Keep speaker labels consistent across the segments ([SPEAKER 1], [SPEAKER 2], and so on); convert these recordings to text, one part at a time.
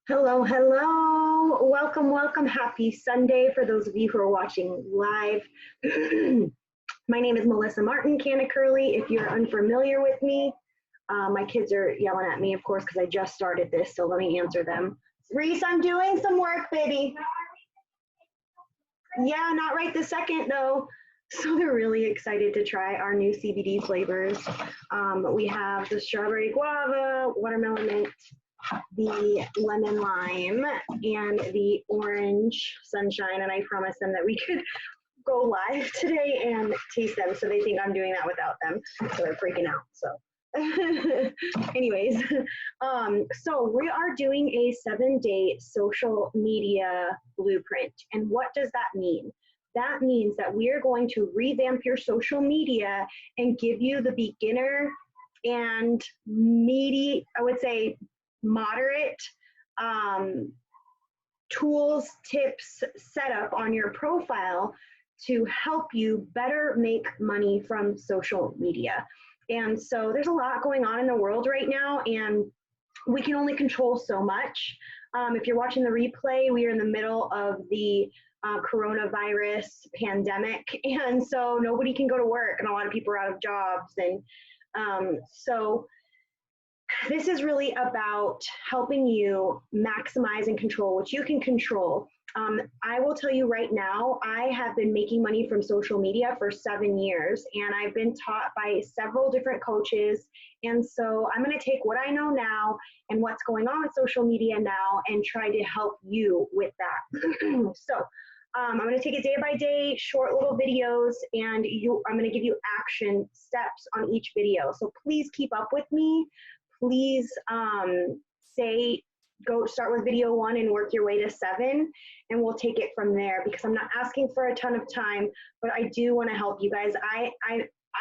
[SPEAKER 1] Hello, hello. Welcome, welcome. Happy Sunday for those of you who are watching live. My name is Melissa Martin, Canna Curly. If you're unfamiliar with me, my kids are yelling at me, of course, because I just started this, so let me answer them. Reese, I'm doing some work, baby. Yeah, not right this second, though. So they're really excited to try our new CBD flavors. We have the strawberry guava, watermelon mint, the lemon lime, and the orange sunshine. And I promised them that we could go live today and taste them. So they think I'm doing that without them. So they're freaking out. So anyways, so we are doing a 7-day social media blueprint. And what does that mean? That means that we are going to revamp your social media and give you the beginner and meaty, I would say moderate tools, tips, setup on your profile to help you better make money from social media. And so there's a lot going on in the world right now, and we can only control so much. If you're watching the replay, we are in the middle of the coronavirus pandemic, and so nobody can go to work, and a lot of people are out of jobs. And so this is really about helping you maximize and control what you can control. I will tell you right now, I have been making money from social media for 7 years, and I've been taught by several different coaches. And so I'm going to take what I know now and what's going on with social media now and try to help you with that. So I'm going to take it day by day, short little videos, and I'm going to give you action steps on each video. So please keep up with me. Please go start with video 1 and work your way to 7, and we'll take it from there, because I'm not asking for a ton of time, but I do want to help you guys.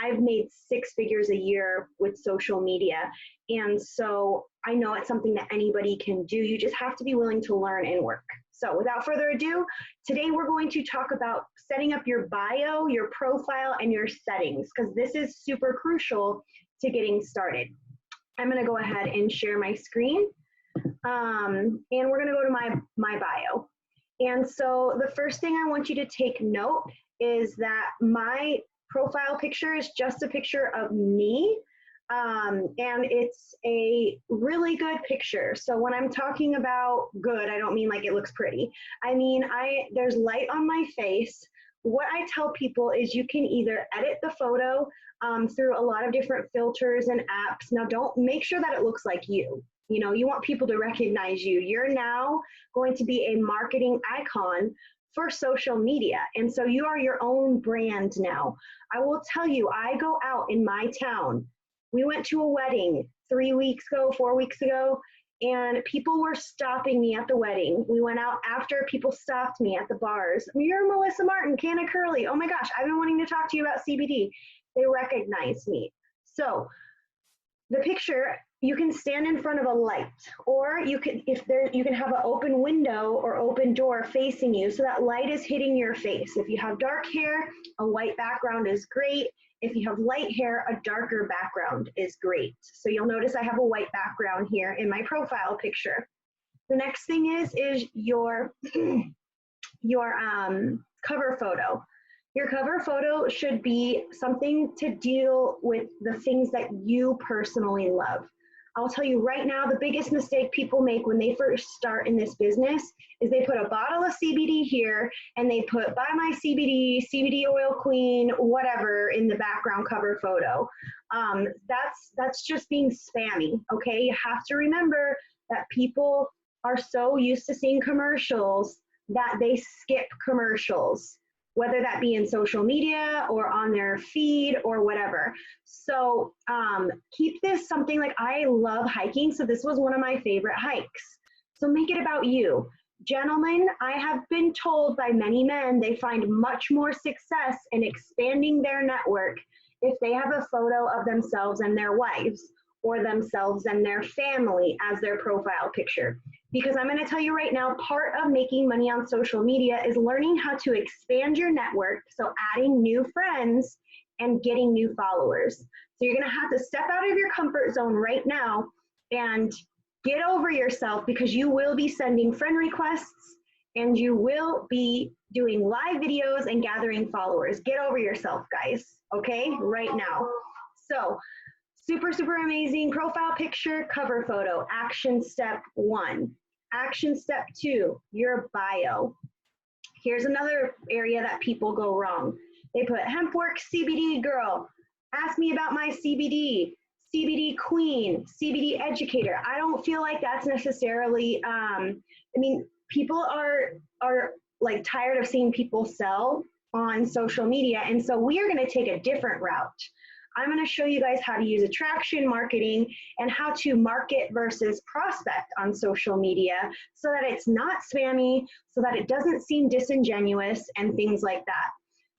[SPEAKER 1] I've made 6 figures a year with social media, and so I know it's something that anybody can do. You just have to be willing to learn and work. So without further ado, today we're going to talk about setting up your bio, your profile, and your settings, because this is super crucial to getting started. I'm going to go ahead and share my screen, and we're going to go to my bio. And so the first thing I want you to take note is that my profile picture is just a picture of me, and it's a really good picture. So when I'm talking about good, I don't mean like it looks pretty. I mean, there's light on my face. What I tell people is you can either edit the photo through a lot of different filters and apps. Now, don't make sure that it looks like you. You know, you want people to recognize you. You're now going to be a marketing icon for social media. And so you are your own brand now. I will tell you, I go out in my town. We went to a wedding 3 weeks ago, 4 weeks ago, and people were stopping me at the wedding. We went out after, people stopped me at the bars. You're Melissa Martin, Canna Curly. Oh my gosh, I've been wanting to talk to you about CBD. They recognize me. So the picture, you can stand in front of a light, or you can have an open window or open door facing you, so that light is hitting your face. If you have dark hair, a white background is great. If you have light hair, a darker background is great. So you'll notice I have a white background here in my profile picture. The next thing is your cover photo. Your cover photo should be something to deal with the things that you personally love. I'll tell you right now, the biggest mistake people make when they first start in this business is they put a bottle of CBD here and they put buy my CBD, CBD oil queen, whatever in the background cover photo. That's just being spammy, okay? You have to remember that people are so used to seeing commercials that they skip commercials, whether that be in social media or on their feed or whatever. So keep this something like, I love hiking, so this was one of my favorite hikes. So make it about you. Gentlemen, I have been told by many men they find much more success in expanding their network if they have a photo of themselves and their wives, or themselves and their family as their profile picture. Because I'm going to tell you right now, part of making money on social media is learning how to expand your network, so adding new friends and getting new followers. So you're going to have to step out of your comfort zone right now and get over yourself, because you will be sending friend requests and you will be doing live videos and gathering followers. Get over yourself, guys, okay, right now. So super, super amazing profile picture, cover photo, action step 1. Action step 2, your bio. Here's another area that people go wrong. They put hemp work CBD girl, ask me about my CBD, CBD queen, CBD educator. I don't feel like that's necessarily, I mean, people are like tired of seeing people sell on social media. And so we are going to take a different route. I'm going to show you guys how to use attraction marketing and how to market versus prospect on social media so that it's not spammy, so that it doesn't seem disingenuous and things like that.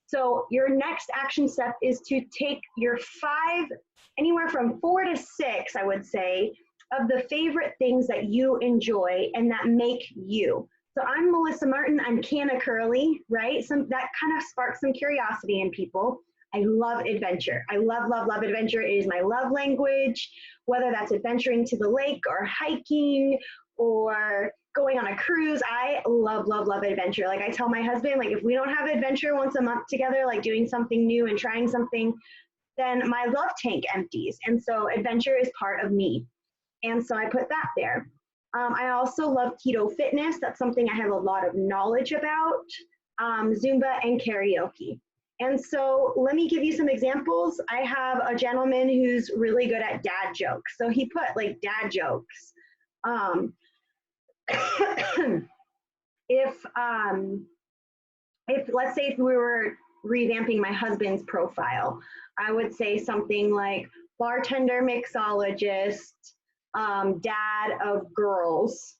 [SPEAKER 1] So your next action step is to take your 5, anywhere from 4 to 6, I would say, of the favorite things that you enjoy and that make you. So I'm Melissa Martin, I'm Canna Curly, right? That kind of sparks some curiosity in people. I love adventure. I love, love, love adventure. It is my love language, whether that's adventuring to the lake or hiking or going on a cruise. I love, love, love adventure. Like I tell my husband, like if we don't have adventure once a month together, like doing something new and trying something, then my love tank empties. And so adventure is part of me. And so I put that there. I also love keto fitness. That's something I have a lot of knowledge about, Zumba and karaoke. And so let me give you some examples. I have a gentleman who's really good at dad jokes. So he put like dad jokes. If let's say if we were revamping my husband's profile, I would say something like bartender mixologist, dad of girls,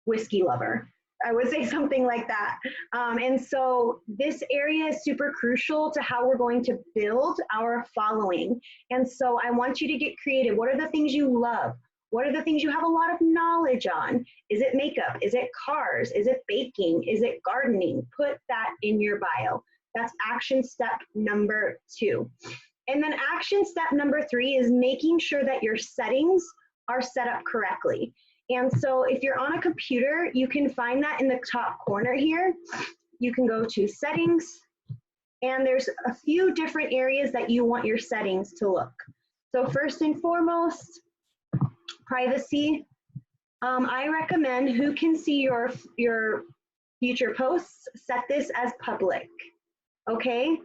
[SPEAKER 1] whiskey lover. I would say something like that. And so this area is super crucial to how we're going to build our following. And so I want you to get creative. What are the things you love? What are the things you have a lot of knowledge on? Is it makeup? Is it cars? Is it baking? Is it gardening? Put that in your bio. That's action step number 2. And then action step number 3 is making sure that your settings are set up correctly. And so if you're on a computer, you can find that in the top corner here. You can go to settings, and there's a few different areas that you want your settings to look. So first and foremost, privacy. I recommend who can see your future posts, set this as public, okay?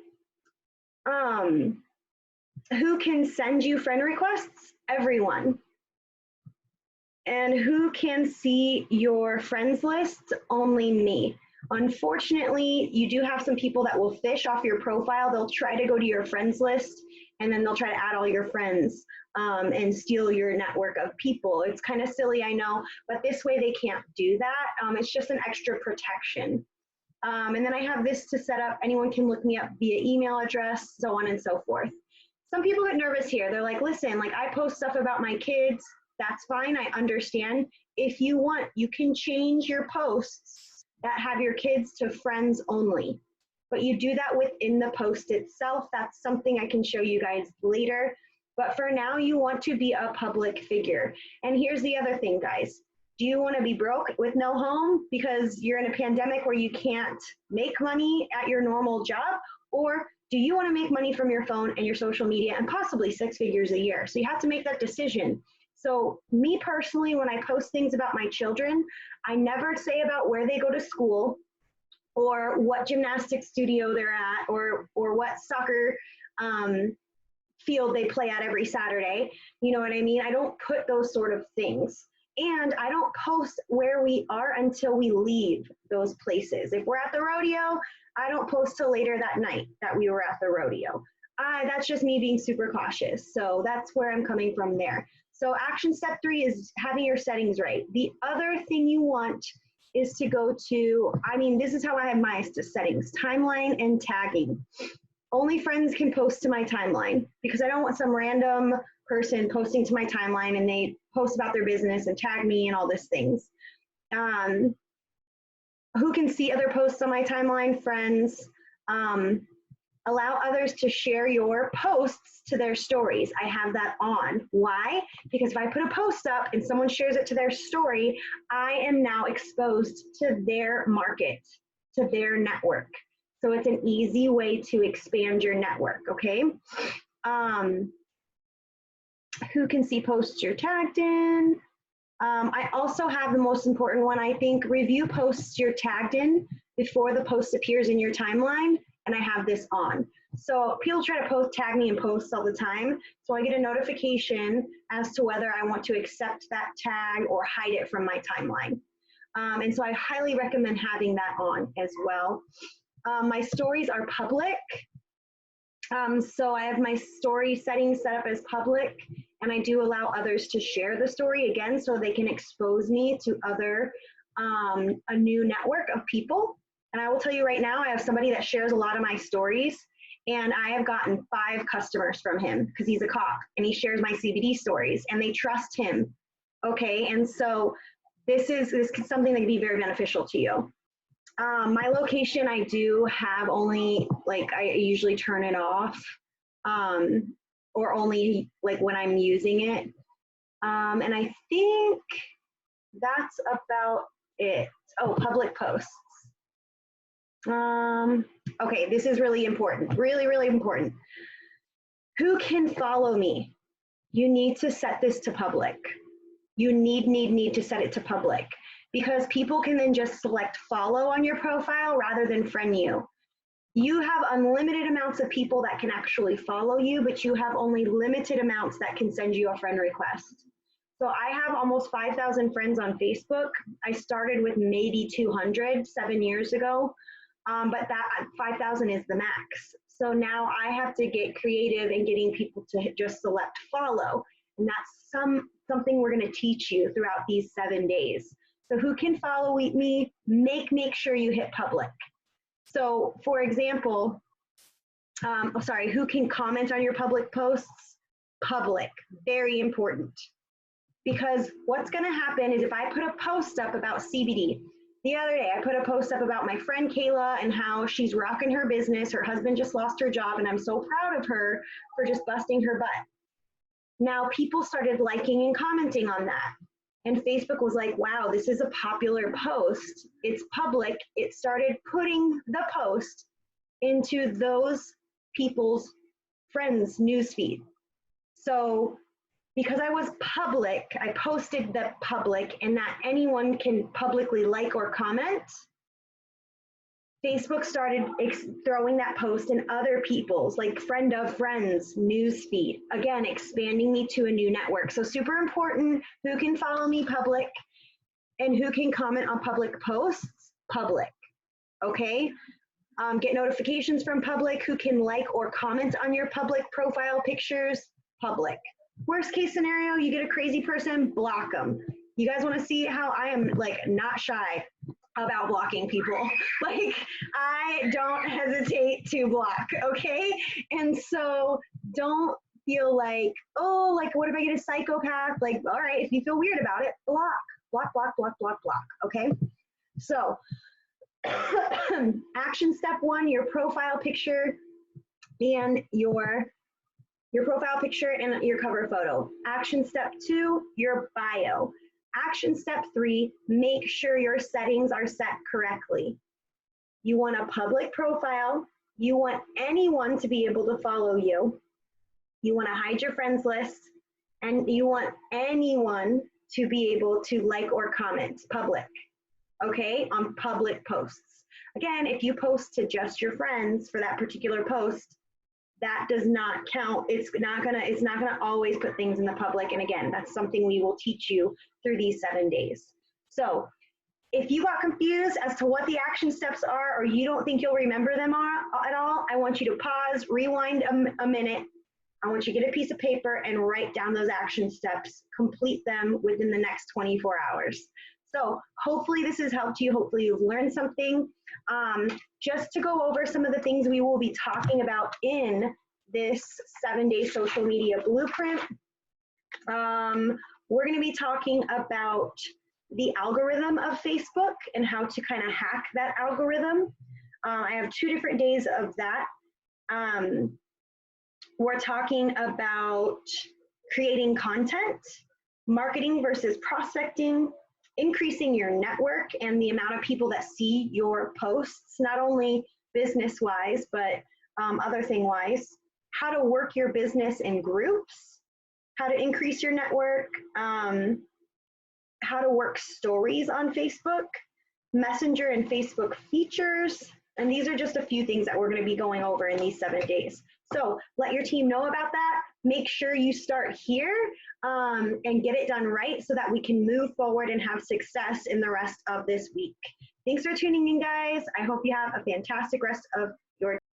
[SPEAKER 1] Who can send you friend requests? Everyone. And who can see your friends list? Only me. Unfortunately, you do have some people that will fish off your profile. They'll try to go to your friends list, and then they'll try to add all your friends and steal your network of people. It's kind of silly, I know, but this way they can't do that. It's just an extra protection. And then I have this to set up. Anyone can look me up via email address, so on and so forth. Some people get nervous here. They're like, listen, like I post stuff about my kids. That's fine, I understand. If you want, you can change your posts that have your kids to friends only. But you do that within the post itself. That's something I can show you guys later. But for now, you want to be a public figure. And here's the other thing, guys. Do you want to be broke with no home because you're in a pandemic where you can't make money at your normal job? Or do you want to make money from your phone and your social media and possibly 6 figures a year? So you have to make that decision. So me personally, when I post things about my children, I never say about where they go to school or what gymnastics studio they're at or what soccer field they play at every Saturday. You know what I mean? I don't put those sort of things. And I don't post where we are until we leave those places. If we're at the rodeo, I don't post till later that night that we were at the rodeo. That's just me being super cautious. So that's where I'm coming from there. So action step 3 is having your settings right. The other thing you want is to go to, this is how I have my settings, timeline and tagging. Only friends can post to my timeline because I don't want some random person posting to my timeline and they post about their business and tag me and all these things. Who can see other posts on my timeline? Friends. Allow others to share your posts to their stories. I have that on. Why? Because if I put a post up and someone shares it to their story, I am now exposed to their market, to their network. So it's an easy way to expand your network, okay? Who can see posts you're tagged in? I also have the most important one, I think, review posts you're tagged in before the post appears in your timeline, and I have this on. So people try to tag me in posts all the time, so I get a notification as to whether I want to accept that tag or hide it from my timeline. And so I highly recommend having that on as well. My stories are public. So I have my story settings set up as public, and I do allow others to share the story again so they can expose me to a new network of people. And I will tell you right now, I have somebody that shares a lot of my stories, and I have gotten 5 customers from him because he's a cop and he shares my CBD stories and they trust him. Okay, and so this is something that can be very beneficial to you. My location, I do have only, like, I usually turn it off, or only like when I'm using it. And I think that's about it. Oh, public posts. Okay, this is really important, really, really important. Who can follow me? You need to set this to public. You need to set it to public, because people can then just select follow on your profile rather than friend you. You have unlimited amounts of people that can actually follow you, but you have only limited amounts that can send you a friend request. So I have almost 5,000 friends on Facebook. I started with maybe 200 7 years ago, but that 5,000 is the max. So now I have to get creative in getting people to just select follow. And that's something we're going to teach you throughout these 7 days. So who can follow me? Make sure you hit public. So for example, who can comment on your public posts? Public, very important. Because what's going to happen is if I put a post up about CBD, the other day I put a post up about my friend Kayla and how she's rocking her business. Her husband just lost her job, and I'm so proud of her for just busting her butt. Now people started liking and commenting on that. And Facebook was like, wow, this is a popular post. It's public. It started putting the post into those people's friends' newsfeed. So because I was public, I posted the public and that anyone can publicly like or comment, Facebook started throwing that post in other people's, like friend of friends, newsfeed. Again, expanding me to a new network. So super important, who can follow me? Public. And who can comment on public posts? Public. Okay? Get notifications from public. Who can like or comment on your public profile pictures? Public. Worst case scenario, you get a crazy person, block them. You guys want to see how I am like not shy about blocking people? Like, I don't hesitate to block, okay? And so don't feel like, oh, like, what if I get a psychopath? Like, all right, if you feel weird about it, block, okay? So action step 1, your profile picture and your profile picture and your cover photo. Action step 2, your bio. Action step 3, make sure your settings are set correctly. You want a public profile. You want anyone to be able to follow you. You want to hide your friends list. And you want anyone to be able to like or comment public, okay, on public posts. Again, if you post to just your friends for that particular post, that does not count. It's not gonna always put things in the public. And again, that's something we will teach you through these 7 days. So if you got confused as to what the action steps are, or you don't think you'll remember them at all, I want you to pause, rewind a minute. I want you to get a piece of paper and write down those action steps, complete them within the next 24 hours. So hopefully this has helped you. Hopefully you've learned something. Just to go over some of the things we will be talking about in this 7-day social media blueprint. We're going to be talking about the algorithm of Facebook and how to kind of hack that algorithm. I have 2 different days of that. We're talking about creating content, marketing versus prospecting, increasing your network and the amount of people that see your posts, not only business-wise, but other thing-wise, how to work your business in groups, how to increase your network, how to work stories on Facebook, Messenger and Facebook features, and these are just a few things that we're going to be going over in these 7 days. So let your team know about that. Make sure you start here and get it done right so that we can move forward and have success in the rest of this week. Thanks for tuning in, guys. I hope you have a fantastic rest of your